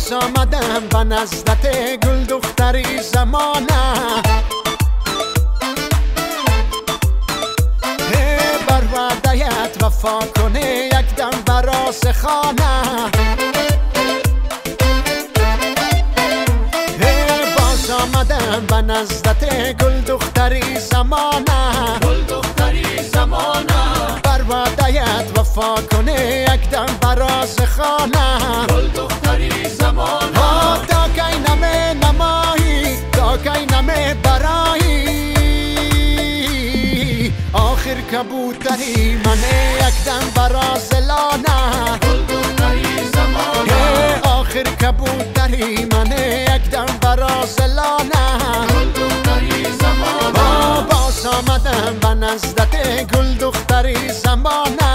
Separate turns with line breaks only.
باز آمدم و نزدت گل دختری زمانه بر وعده‌ات وفا کنه یک دم براز خانه باز آمدم و نزدت گل دختری زمانه بر وعده‌ات وفا کنه یک دم براز خانه تا کی نمی نمایی تا کی نمی برایی آخر کبوتری منه یک دم براز لانه آخر کبوتری منه یک دم براز لانه باز آمدم و نزدت گل دختری زمانه